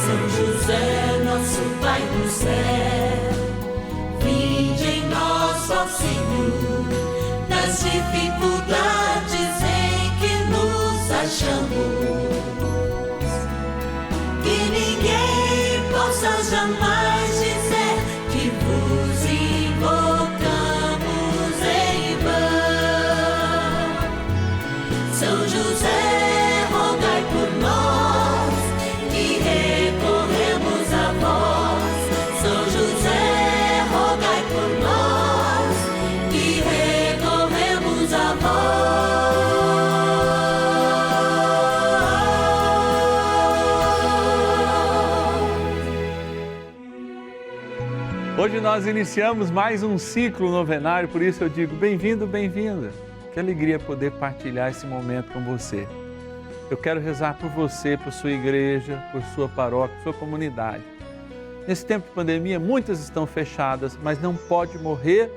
São José, nosso Pai do céu, vinde em nós, ó Senhor, nas dificuldades em que nos achamos, que ninguém possa jamais dizer que vos invocamos em vão. São José, rogai por nós, que recorremos a vós. São José, rogai por nós, que recorremos a vós. Hoje nós iniciamos mais um ciclo novenário, por isso eu digo bem-vindo, bem-vinda. Que alegria poder partilhar esse momento com você. Eu quero rezar por você, por sua igreja, por sua paróquia, por sua comunidade. Nesse tempo de pandemia, muitas estão fechadas, mas não pode morrer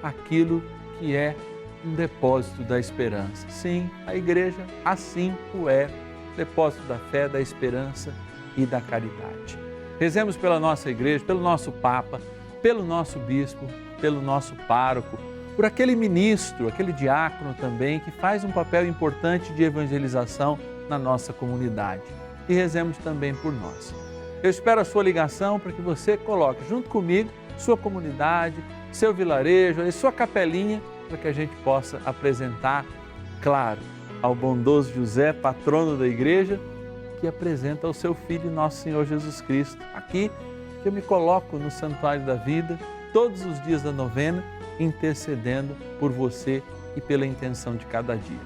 aquilo que é um depósito da esperança. Sim, a igreja assim o é, depósito da fé, da esperança e da caridade. Rezemos pela nossa igreja, pelo nosso Papa, pelo nosso bispo, pelo nosso pároco, por aquele ministro, aquele diácono também, que faz um papel importante de evangelização na nossa comunidade. E rezemos também por nós. Eu espero a sua ligação para que você coloque junto comigo sua comunidade, seu vilarejo e sua capelinha, para que a gente possa apresentar, claro, ao bondoso José, patrono da igreja, que apresenta o seu Filho, nosso Senhor Jesus Cristo. Aqui que eu me coloco no Santuário da Vida, todos os dias da novena, intercedendo por você e pela intenção de cada dia.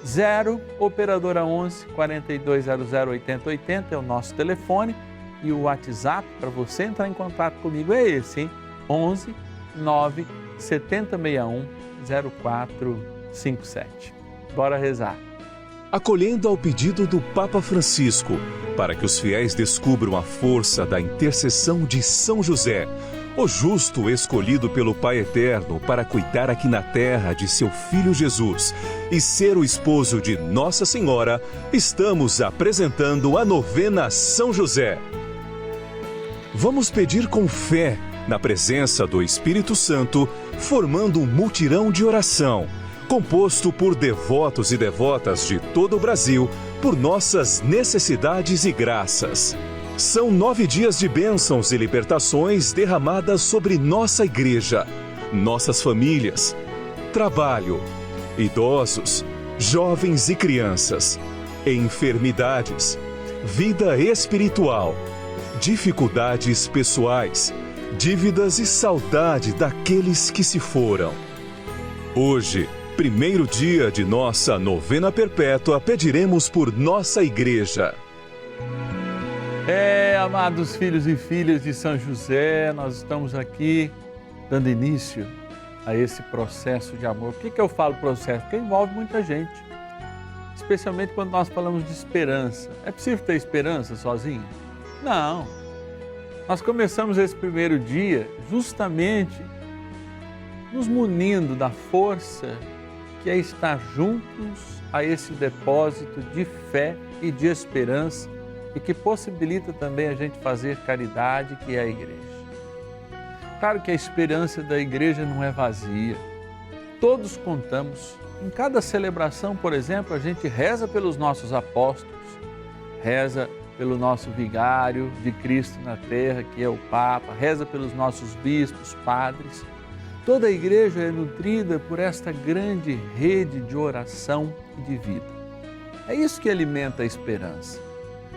0 Operadora 11 4200 8080 é o nosso telefone e o WhatsApp para você entrar em contato comigo é esse, hein? 11 9 7061 0457. Bora rezar. Acolhendo ao pedido do Papa Francisco, para que os fiéis descubram a força da intercessão de São José, o justo escolhido pelo Pai Eterno para cuidar aqui na terra de seu Filho Jesus e ser o esposo de Nossa Senhora, estamos apresentando a novena São José. Vamos pedir com fé, na presença do Espírito Santo, formando um mutirão de oração, composto por devotos e devotas de todo o Brasil, por nossas necessidades e graças. São 9 dias de bênçãos e libertações derramadas sobre nossa igreja, nossas famílias, trabalho, idosos, jovens e crianças, enfermidades, vida espiritual, dificuldades pessoais, dívidas e saudade daqueles que se foram. Hoje, primeiro dia de nossa novena perpétua, pediremos por nossa igreja. Amados filhos e filhas de São José, nós estamos aqui dando início a esse processo de amor. Por que eu falo processo? Porque envolve muita gente, especialmente quando nós falamos de esperança. É possível ter esperança sozinho? Não. Nós começamos esse primeiro dia justamente nos munindo da força que é estar juntos a esse depósito de fé e de esperança e que possibilita também a gente fazer caridade, que é a igreja. Claro que a esperança da igreja não é vazia. Todos contamos. Em cada celebração, por exemplo, a gente reza pelos nossos apóstolos, reza pelo nosso vigário de Cristo na terra, que é o Papa, reza pelos nossos bispos, padres. Toda a igreja é nutrida por esta grande rede de oração e de vida. É isso que alimenta a esperança.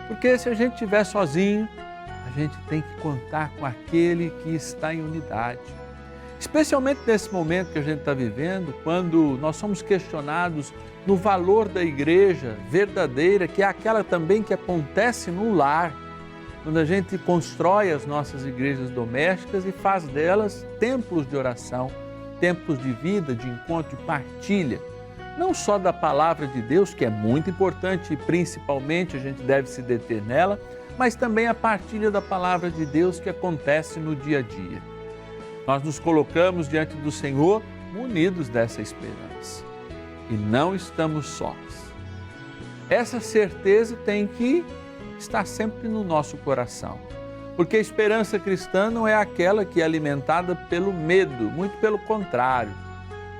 Porque se a gente estiver sozinho, a gente tem que contar com aquele que está em unidade. Especialmente nesse momento que a gente está vivendo, quando nós somos questionados no valor da igreja verdadeira, que é aquela também que acontece no lar, quando a gente constrói as nossas igrejas domésticas e faz delas templos de oração, templos de vida, de encontro, de partilha. Não só da palavra de Deus, que é muito importante e principalmente a gente deve se deter nela, mas também a partilha da palavra de Deus que acontece no dia a dia. Nós nos colocamos diante do Senhor munidos dessa esperança e não estamos sós. Essa certeza tem que estar sempre no nosso coração. Porque a esperança cristã não é aquela que é alimentada pelo medo, muito pelo contrário,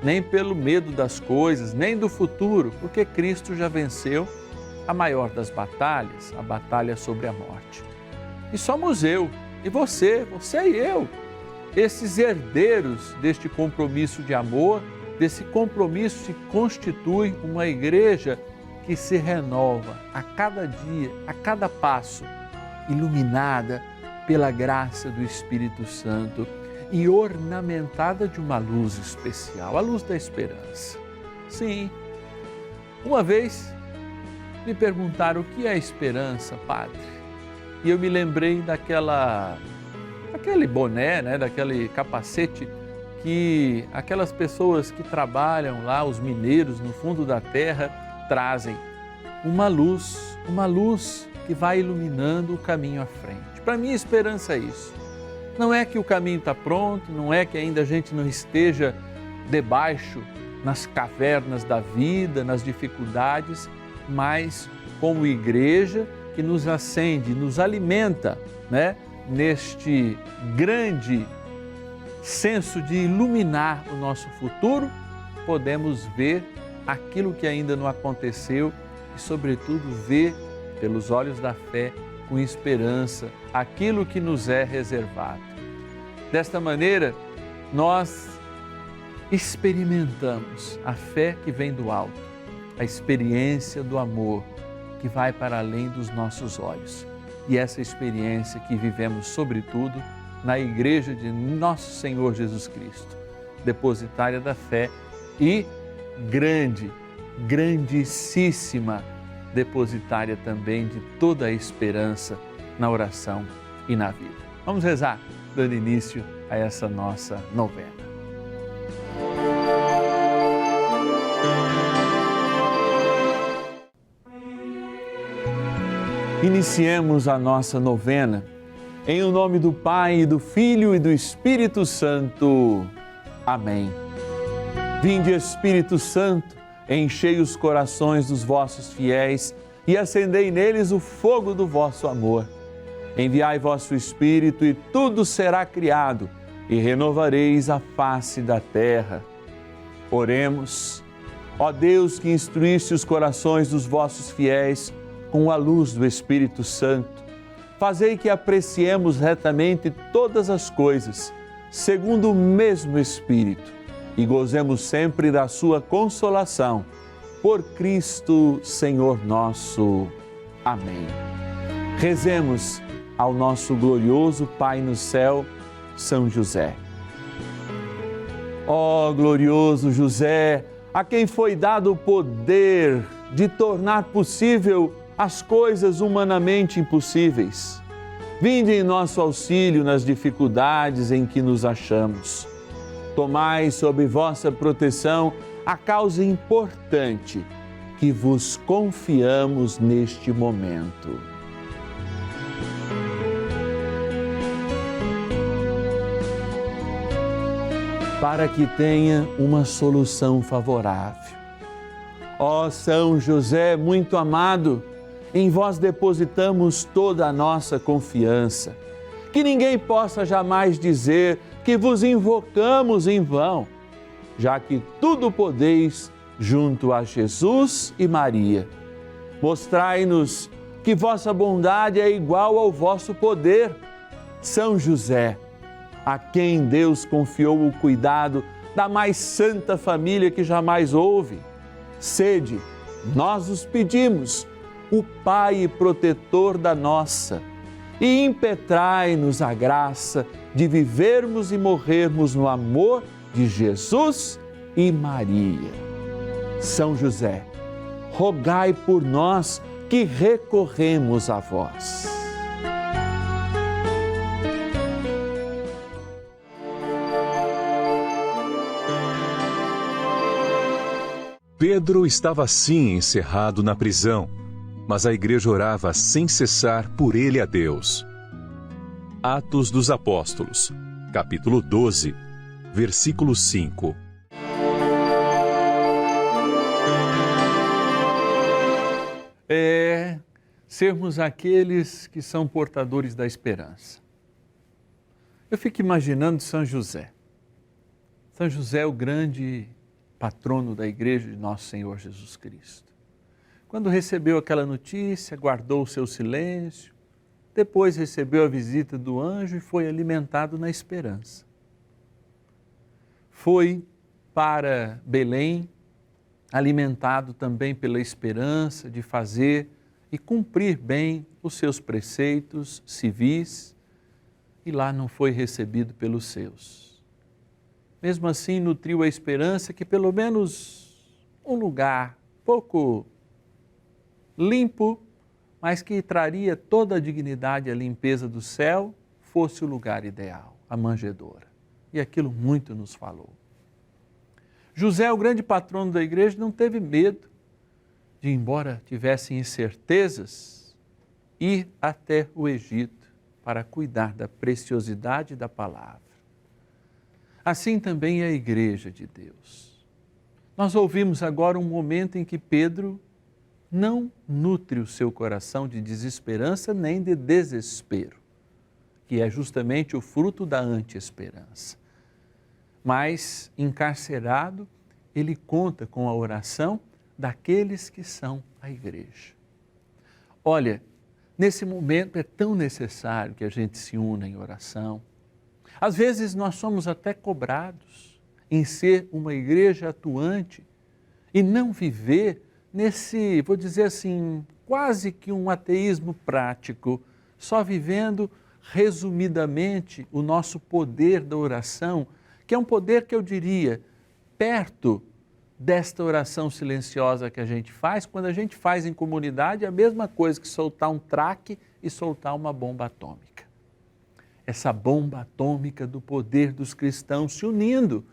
nem pelo medo das coisas, nem do futuro, porque Cristo já venceu a maior das batalhas, a batalha sobre a morte. E somos eu e você e eu, esses herdeiros deste compromisso de amor, desse compromisso que constitui uma igreja que se renova a cada dia, a cada passo, iluminada pela graça do Espírito Santo e ornamentada de uma luz especial, a luz da esperança. Sim, uma vez me perguntaram o que é esperança, padre, e eu me lembrei daquele boné, né, daquele capacete que aquelas pessoas que trabalham lá, os mineiros no fundo da terra, trazem uma luz que vai iluminando o caminho à frente. Para mim, a esperança é isso. Não é que o caminho está pronto, não é que ainda a gente não esteja debaixo, nas cavernas da vida, nas dificuldades, mas como igreja que nos acende, nos alimenta, né? Neste grande senso de iluminar o nosso futuro, podemos ver aquilo que ainda não aconteceu e, sobretudo, ver pelos olhos da fé, com esperança, aquilo que nos é reservado. Desta maneira, nós experimentamos a fé que vem do alto, a experiência do amor que vai para além dos nossos olhos. E essa experiência que vivemos, sobretudo, na Igreja de Nosso Senhor Jesus Cristo, depositária da fé e grandíssima depositária também de toda a esperança na oração e na vida. Vamos rezar, dando início a essa nossa novena. Iniciemos a nossa novena em o nome do Pai, do Filho e do Espírito Santo. Amém. Vinde, Espírito Santo, enchei os corações dos vossos fiéis e acendei neles o fogo do vosso amor. Enviai vosso Espírito e tudo será criado e renovareis a face da terra. Oremos. Ó Deus, que instruíste os corações dos vossos fiéis com a luz do Espírito Santo, fazei que apreciemos retamente todas as coisas, segundo o mesmo Espírito, e gozemos sempre da sua consolação. Por Cristo, Senhor nosso. Amém. Rezemos ao nosso glorioso Pai no céu, São José. Ó glorioso José, a quem foi dado o poder de tornar possível as coisas humanamente impossíveis, vinde em nosso auxílio nas dificuldades em que nos achamos. Tomai sob vossa proteção a causa importante que vos confiamos neste momento. Para que tenha uma solução favorável. Ó São José muito amado, em vós depositamos toda a nossa confiança. Que ninguém possa jamais dizer que vos invocamos em vão, já que tudo podeis junto a Jesus e Maria. Mostrai-nos que vossa bondade é igual ao vosso poder. São José, a quem Deus confiou o cuidado da mais santa família que jamais houve, sede, nós os pedimos, o Pai e protetor da nossa, e impetrai-nos a graça de vivermos e morrermos no amor de Jesus e Maria. São José, rogai por nós que recorremos a vós. Pedro estava sim encerrado na prisão, mas a igreja orava sem cessar por ele a Deus. Atos dos Apóstolos, capítulo 12, versículo 5. sermos aqueles que são portadores da esperança. Eu fico imaginando São José. São José é o grande patrono da Igreja de Nosso Senhor Jesus Cristo. Quando recebeu aquela notícia, guardou o seu silêncio, depois recebeu a visita do anjo e foi alimentado na esperança. Foi para Belém, alimentado também pela esperança de fazer e cumprir bem os seus preceitos civis, e lá não foi recebido pelos seus. Mesmo assim, nutriu a esperança que pelo menos um lugar pouco limpo, mas que traria toda a dignidade e a limpeza do céu, fosse o lugar ideal, a manjedoura. E aquilo muito nos falou. José, o grande patrono da igreja, não teve medo de, embora tivesse incertezas, ir até o Egito para cuidar da preciosidade da palavra. Assim também é a igreja de Deus. Nós ouvimos agora um momento em que Pedro não nutre o seu coração de desesperança nem de desespero, que é justamente o fruto da anti-esperança. Mas, encarcerado, ele conta com a oração daqueles que são a igreja. Olha, nesse momento é tão necessário que a gente se una em oração. Às vezes nós somos até cobrados em ser uma igreja atuante e não viver nesse, vou dizer assim, quase que um ateísmo prático, só vivendo resumidamente o nosso poder da oração, que é um poder que eu diria, perto desta oração silenciosa que a gente faz, quando a gente faz em comunidade, é a mesma coisa que soltar um traque e soltar uma bomba atômica. Essa bomba atômica do poder dos cristãos se unindo,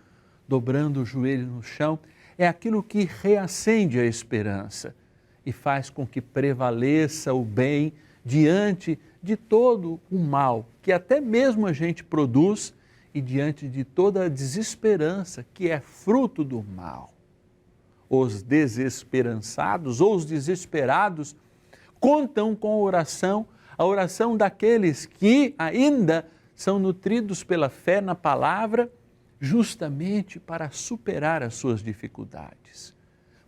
dobrando o joelho no chão, é aquilo que reacende a esperança e faz com que prevaleça o bem diante de todo o mal que até mesmo a gente produz e diante de toda a desesperança que é fruto do mal. Os desesperançados ou os desesperados contam com a oração daqueles que ainda são nutridos pela fé na palavra, justamente para superar as suas dificuldades.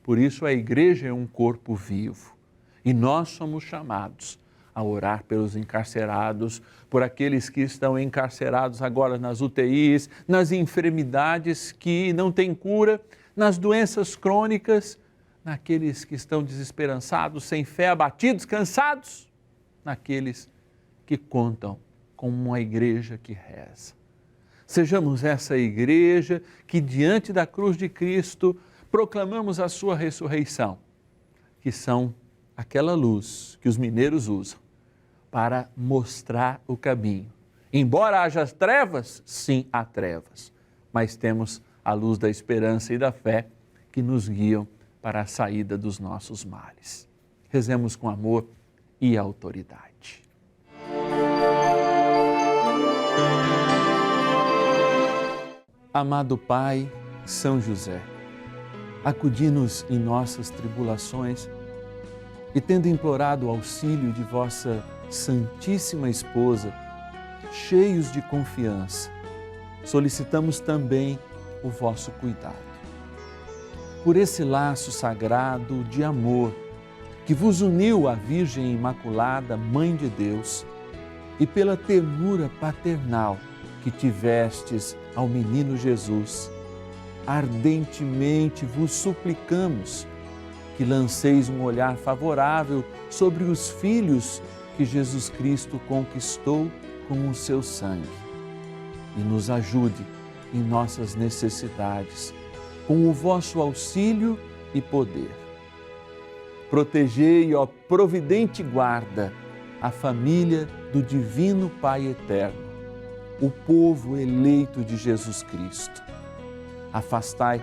Por isso a igreja é um corpo vivo e nós somos chamados a orar pelos encarcerados, por aqueles que estão encarcerados agora nas UTIs, nas enfermidades que não têm cura, nas doenças crônicas, naqueles que estão desesperançados, sem fé, abatidos, cansados, naqueles que contam com uma igreja que reza. Sejamos essa igreja que diante da cruz de Cristo proclamamos a sua ressurreição, que são aquela luz que os mineiros usam para mostrar o caminho. Embora haja trevas, sim, há trevas, mas temos a luz da esperança e da fé que nos guiam para a saída dos nossos males. Rezemos com amor e autoridade. Amado Pai, São José, acudi-nos em nossas tribulações e, tendo implorado o auxílio de vossa Santíssima Esposa, cheios de confiança, solicitamos também o vosso cuidado. Por esse laço sagrado de amor que vos uniu à Virgem Imaculada, Mãe de Deus, e pela ternura paternal que tivestes ao menino Jesus, ardentemente vos suplicamos que lanceis um olhar favorável sobre os filhos que Jesus Cristo conquistou com o seu sangue e nos ajude em nossas necessidades com o vosso auxílio e poder. Protegei, ó providente guarda, a família do Divino Pai Eterno, o povo eleito de Jesus Cristo. Afastai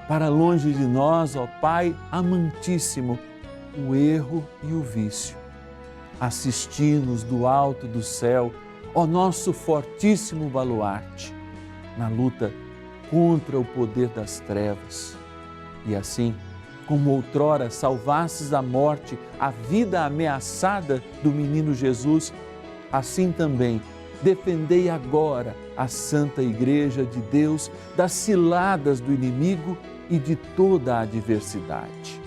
para longe de nós, ó Pai amantíssimo, o erro e o vício. Assisti-nos do alto do céu, ó nosso fortíssimo baluarte, na luta contra o poder das trevas. E assim, Como outrora salvastes da morte a vida ameaçada do menino Jesus, assim também defendei agora a Santa Igreja de Deus das ciladas do inimigo e de toda a adversidade.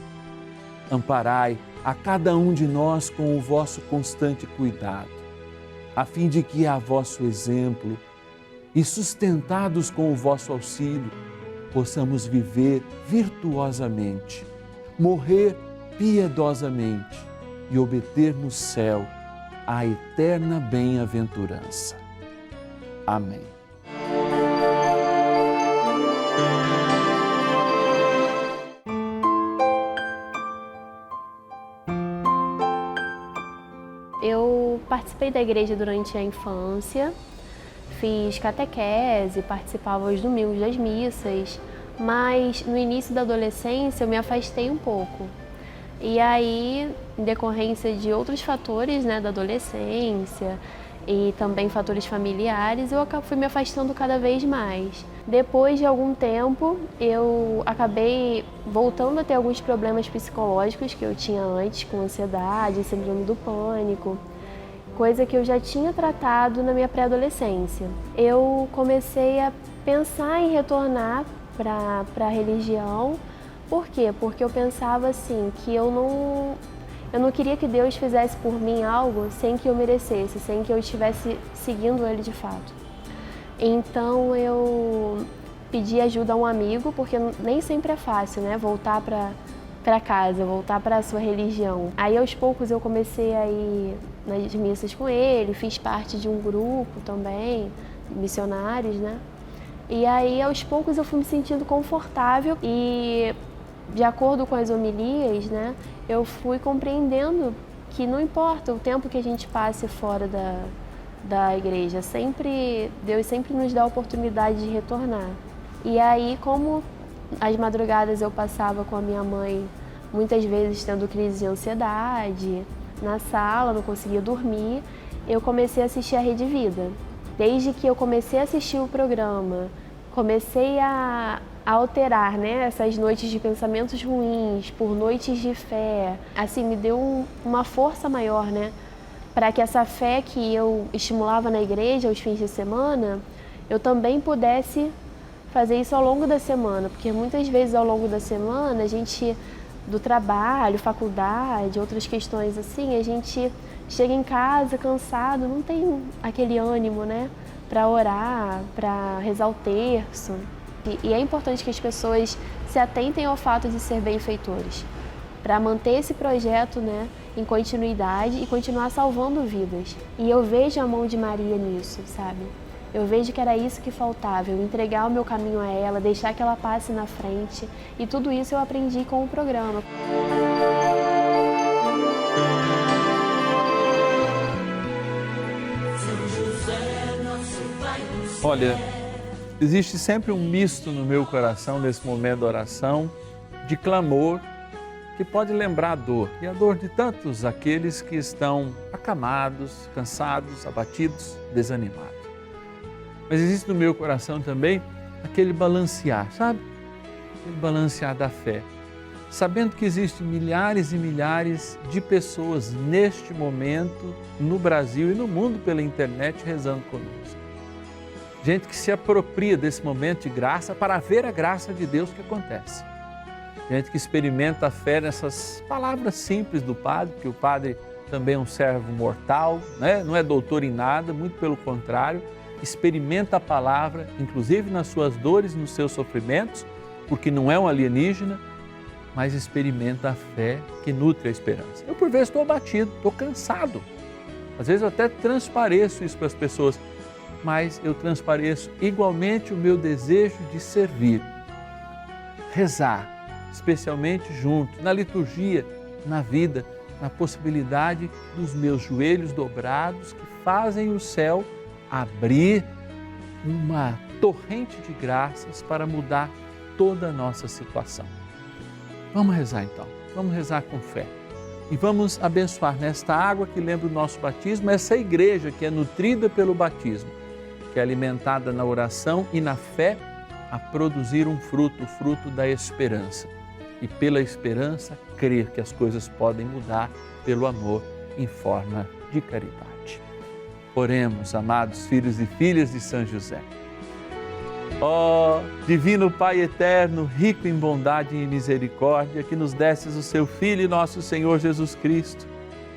Amparai a cada um de nós com o vosso constante cuidado, a fim de que, a vosso exemplo e sustentados com o vosso auxílio, possamos viver virtuosamente, morrer piedosamente e obter no céu a eterna bem-aventurança. Amém. Eu participei da igreja durante a infância, fiz catequese, participava aos domingos das missas, mas no início da adolescência eu me afastei um pouco. E aí, em decorrência de outros fatores, né, da adolescência e também fatores familiares, eu fui me afastando cada vez mais. Depois de algum tempo, eu acabei voltando a ter alguns problemas psicológicos que eu tinha antes, com ansiedade, síndrome do pânico, coisa que eu já tinha tratado na minha pré-adolescência. Eu comecei a pensar em retornar para a religião. Por quê? Porque eu pensava assim, que eu não queria que Deus fizesse por mim algo sem que eu merecesse, sem que eu estivesse seguindo Ele de fato. Então eu pedi ajuda a um amigo, porque nem sempre é fácil, né? Voltar para casa, voltar para a sua religião. Aí aos poucos eu comecei a ir nas missas com ele, fiz parte de um grupo também, missionários, né? E aí aos poucos eu fui me sentindo confortável e, de acordo com as homilias, né, eu fui compreendendo que não importa o tempo que a gente passe fora da igreja, Deus sempre nos dá a oportunidade de retornar. E aí, como as madrugadas eu passava com a minha mãe, muitas vezes tendo crise de ansiedade, na sala, não conseguia dormir, eu comecei a assistir a Rede Vida. Desde que eu comecei a assistir o programa, comecei a alterar, né, essas noites de pensamentos ruins por noites de fé. Assim, me deu uma força maior, né, para que essa fé que eu estimulava na igreja aos fins de semana, eu também pudesse fazer isso ao longo da semana, porque muitas vezes ao longo da semana, a gente, do trabalho, faculdade, outras questões assim, a gente chega em casa cansado, não tem aquele ânimo, né, para orar, para rezar o terço. E é importante que as pessoas se atentem ao fato de ser benfeitores, para manter esse projeto, né, em continuidade e continuar salvando vidas. E eu vejo a mão de Maria nisso, sabe? Eu vejo que era isso que faltava, eu entregar o meu caminho a ela, deixar que ela passe na frente. E tudo isso eu aprendi com o programa. Olha, existe sempre um misto no meu coração nesse momento da oração, de clamor, que pode lembrar a dor, e a dor de tantos aqueles que estão acamados, cansados, abatidos, desanimados. Mas existe no meu coração também aquele balancear, sabe? Aquele balancear da fé, sabendo que existem milhares e milhares de pessoas neste momento, no Brasil e no mundo pela internet, rezando conosco. Gente que se apropria desse momento de graça para ver a graça de Deus que acontece. Gente que experimenta a fé nessas palavras simples do Padre, porque o Padre também é um servo mortal, né? Não é doutor em nada, muito pelo contrário, experimenta a palavra, inclusive nas suas dores, nos seus sofrimentos, porque não é um alienígena, mas experimenta a fé que nutre a esperança. Eu, por vezes, estou abatido, estou cansado. Às vezes eu até transpareço isso para as pessoas, mas eu transpareço igualmente o meu desejo de servir, rezar, especialmente junto, na liturgia, na vida, na possibilidade dos meus joelhos dobrados que fazem o céu abrir uma torrente de graças para mudar toda a nossa situação. Vamos rezar então, vamos rezar com fé. E vamos abençoar nesta água que lembra o nosso batismo, essa igreja que é nutrida pelo batismo, que é alimentada na oração e na fé a produzir um fruto, o fruto da esperança. e pela esperança crer que as coisas podem mudar pelo amor em forma de caridade. Oremos, amados filhos e filhas de São José. Ó Divino Pai eterno, rico em bondade e misericórdia, que nos destes o seu Filho e nosso Senhor Jesus Cristo,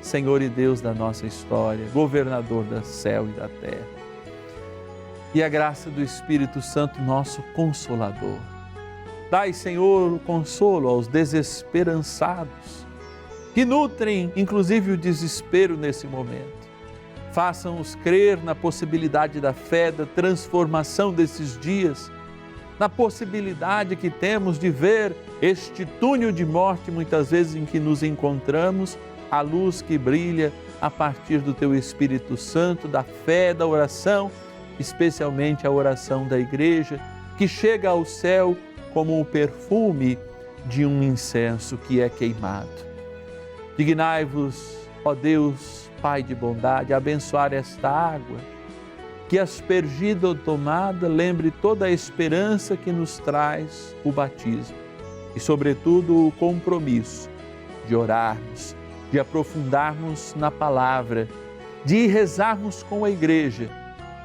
Senhor e Deus da nossa história, governador do céu e da terra. E a graça do Espírito Santo, nosso Consolador. Dai, Senhor, o consolo aos desesperançados, que nutrem inclusive o desespero nesse momento. Façam-nos crer na possibilidade da fé, da transformação desses dias, na possibilidade que temos de ver este túnel de morte, muitas vezes em que nos encontramos, a luz que brilha a partir do Teu Espírito Santo, da fé, da oração, especialmente a oração da Igreja, que chega ao céu como o perfume de um incenso que é queimado. Dignai-vos, ó Deus, Pai de bondade, abençoar esta água, que aspergida ou tomada lembre toda a esperança que nos traz o batismo e, sobretudo, o compromisso de orarmos, de aprofundarmos na palavra, de rezarmos com a Igreja,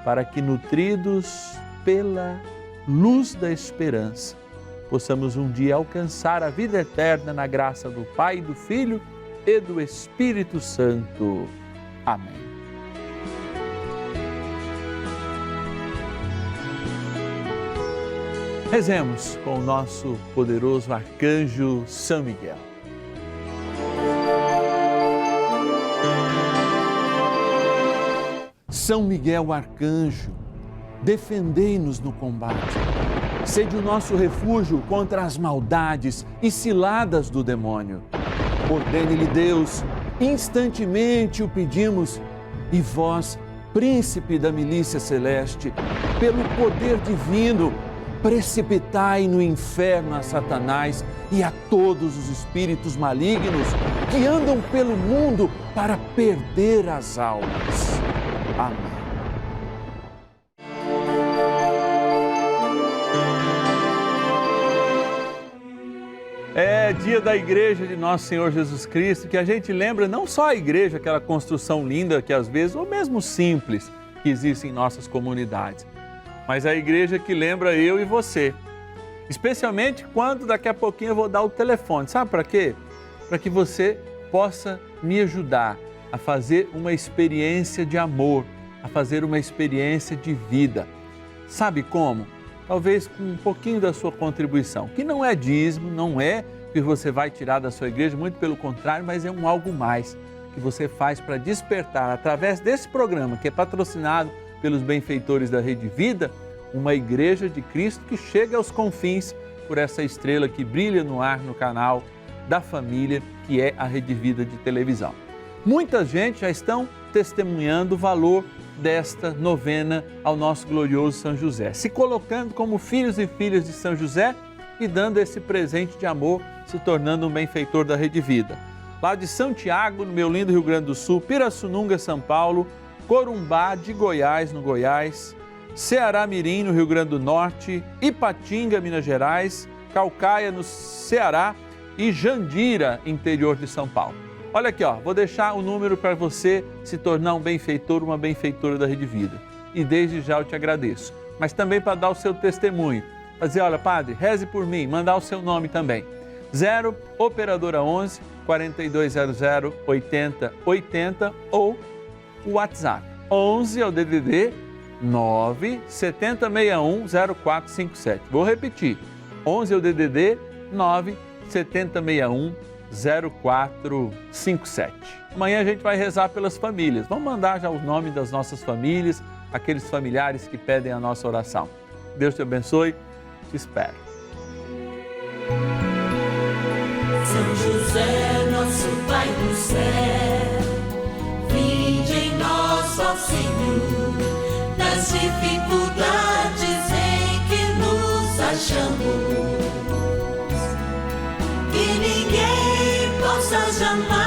para que, nutridos pela luz da esperança, possamos um dia alcançar a vida eterna na graça do Pai, do Filho e do Espírito Santo. Amém. Rezemos com o nosso poderoso arcanjo São Miguel. São Miguel arcanjo, defendei-nos no combate. Sede o nosso refúgio contra as maldades e ciladas do demônio. Ordene-lhe Deus, instantemente o pedimos, e vós, príncipe da milícia celeste, pelo poder divino, precipitai no inferno a Satanás e a todos os espíritos malignos que andam pelo mundo para perder as almas. Amém. É dia da Igreja de Nosso Senhor Jesus Cristo, que a gente lembra não só a igreja, aquela construção linda que às vezes, ou mesmo simples, que existe em nossas comunidades, mas a igreja que lembra eu e você. Especialmente quando daqui a pouquinho eu vou dar o telefone. Sabe para quê? Para que você possa me ajudar a fazer uma experiência de amor, a fazer uma experiência de vida. Sabe como? Talvez com um pouquinho da sua contribuição, que não é dízimo, não é que você vai tirar da sua igreja, muito pelo contrário, mas é um algo mais que você faz para despertar, através desse programa que é patrocinado pelos benfeitores da Rede Vida, uma igreja de Cristo que chega aos confins por essa estrela que brilha no ar no canal da família, que é a Rede Vida de televisão. Muita gente já estão testemunhando o valor desta novena ao nosso glorioso São José, se colocando como filhos e filhas de São José e dando esse presente de amor, se tornando um benfeitor da Rede Vida. Lá de São Tiago, no meu lindo Rio Grande do Sul, Pirassununga, São Paulo, Corumbá de Goiás, no Goiás, Ceará Mirim, no Rio Grande do Norte, Ipatinga, Minas Gerais, Caucaia, no Ceará e Jandira, interior de São Paulo. Olha aqui, vou deixar o número para você se tornar um benfeitor, uma benfeitora da Rede Vida. E desde já eu te agradeço. Mas também para dar o seu testemunho. Fazer, olha, padre, reze por mim, mandar o seu nome também. 0 Operadora 11 4200 8080 ou o WhatsApp 11 é o DDD 9 7061 0457. Vou repetir. 11 é o DDD 9 7061 0457. Amanhã a gente vai rezar pelas famílias. Vamos mandar já os nomes das nossas famílias, aqueles familiares que pedem a nossa oração. Deus te abençoe. Te espero. São José, nosso Pai do céu, vinde em nós, ó Senhor, nas dificuldades em que nos achamos, que ninguém possa jamais